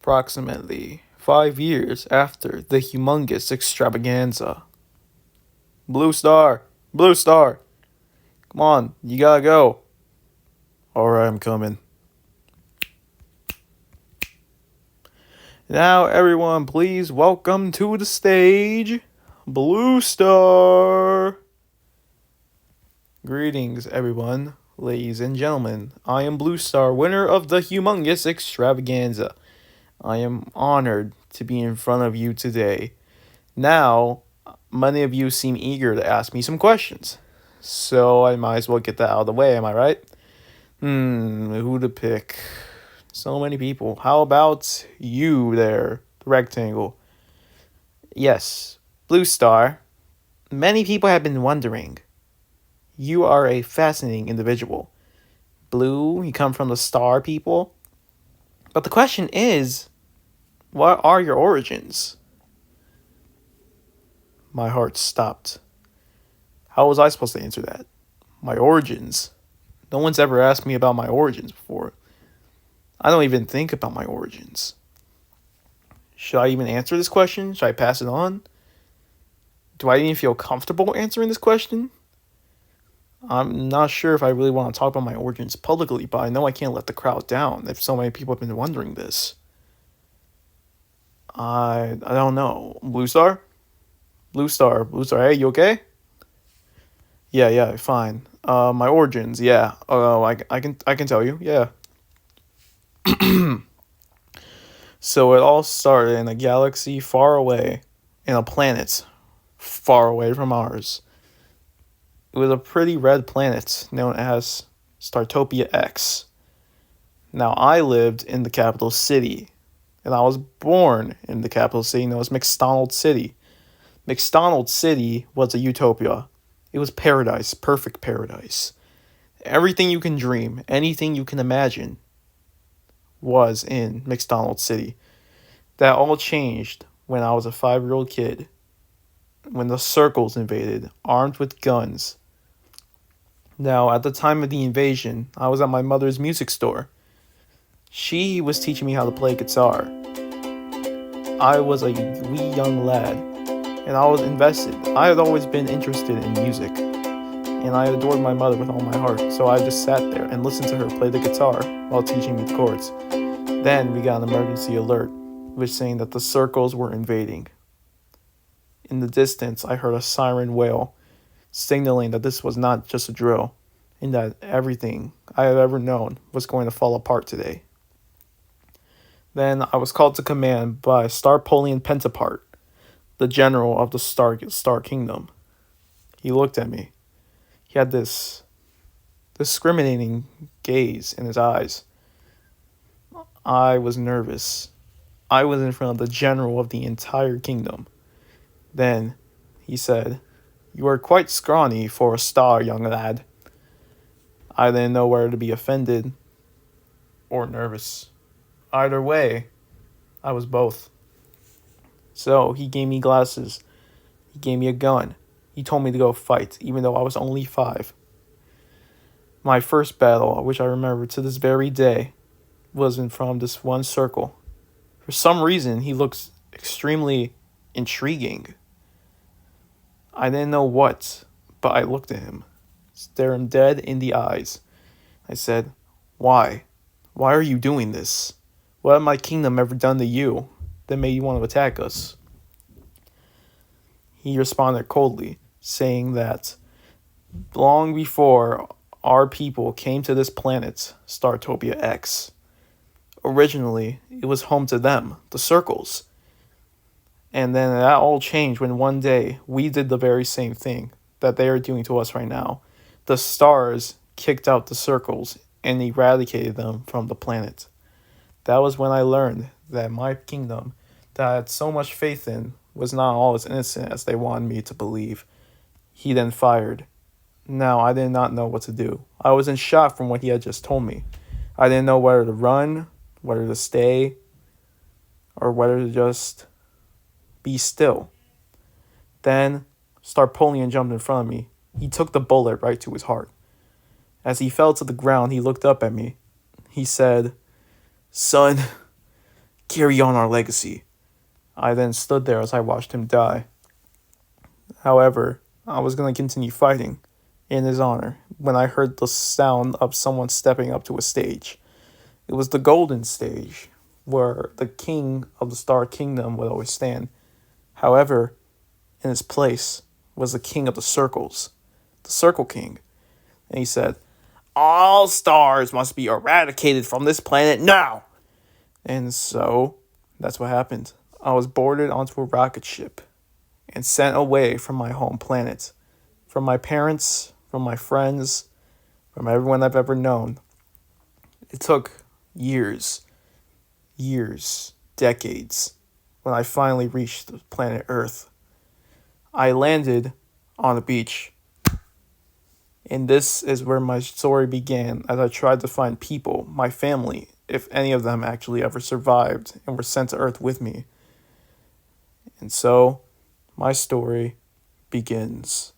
Approximately 5 years after the humongous extravaganza. Blue Star! Blue Star! Come on, you gotta go. Alright, I'm coming. Now, everyone, please welcome to the stage Blue Star! Greetings, everyone, ladies and gentlemen. I am Blue Star, winner of the humongous extravaganza. I am honored to be in front of you today. Now, many of you seem eager to ask me some questions, so I might as well get that out of the way, am I right? Who to pick? So many people. How about you there, the rectangle? Yes, Blue Star. Many people have been wondering. You are a fascinating individual. Blue, you come from the star people. But the question is, what are your origins? My heart stopped. How was I supposed to answer that? My origins? No one's ever asked me about my origins before. I don't even think about my origins. Should I even answer this question? Should I pass it on? Do I even feel comfortable answering this question? I'm not sure if I really want to talk about my origins publicly, but I know I can't let the crowd down if so many people have been wondering this. I don't know. Blue Star? Blue Star, hey, you okay? Yeah, fine. My origins, yeah. Oh, I can tell you, yeah. So it all started in a galaxy far away, in a planet far away from ours. It was a pretty red planet known as Startopia X. Now, I lived in the capital city, and I was born in the capital city known as McDonald City. McDonald City was a utopia. It was paradise, perfect paradise. Everything you can dream, anything you can imagine was in McDonald City. That all changed when I was a 5-year-old kid, when the circles invaded, armed with guns. Now, at the time of the invasion, I was at my mother's music store. She was teaching me how to play guitar. I was a wee young lad, and I was invested. I had always been interested in music, and I adored my mother with all my heart, so I just sat there and listened to her play the guitar while teaching me the chords. Then we got an emergency alert, which saying that the circles were invading. In the distance, I heard a siren wail, signaling that this was not just a drill, and that everything I had ever known was going to fall apart today. Then I was called to command by Starpolian Pentapart, the general of the Star Kingdom. He looked at me. He had this discriminating gaze in his eyes. I was nervous. I was in front of the general of the entire kingdom. Then he said, "You are quite scrawny for a star, young lad." I didn't know whether to be offended or nervous. Either way, I was both. So he gave me glasses. He gave me a gun. He told me to go fight, even though I was only 5. My first battle, which I remember to this very day, was in front of this one circle. For some reason, he looks extremely intriguing. I didn't know what, but I looked at him, stared him dead in the eyes. I said, "Why? Why are you doing this? What had my kingdom ever done to you that made you want to attack us?" He responded coldly, saying that long before our people came to this planet, Startopia X, originally it was home to them, the circles. And then that all changed when one day we did the very same thing that they are doing to us right now. The stars kicked out the circles and eradicated them from the planet. That was when I learned that my kingdom that I had so much faith in was not all as innocent as they wanted me to believe. He then fired. Now I did not know what to do. I was in shock from what he had just told me. I didn't know whether to run, whether to stay, or whether to just be still. Then Starpolian jumped in front of me. He took the bullet right to his heart. As he fell to the ground, he looked up at me. He said, "Son, carry on our legacy. I then stood there as I watched him die. However, I was going to continue fighting in his honor when I heard the sound of someone stepping up to a stage. It was the golden stage, where the king of the Star Kingdom would always stand. However, in his place was the king of the circles, the Circle King. And he said, "All stars must be eradicated from this planet now." And so, that's what happened. I was boarded onto a rocket ship and sent away from my home planet, from my parents, from my friends, from everyone I've ever known. It took years, decades, when I finally reached the planet Earth. I landed on a beach, and this is where my story began as I tried to find people, my family, if any of them actually ever survived and were sent to Earth with me. And so, my story begins.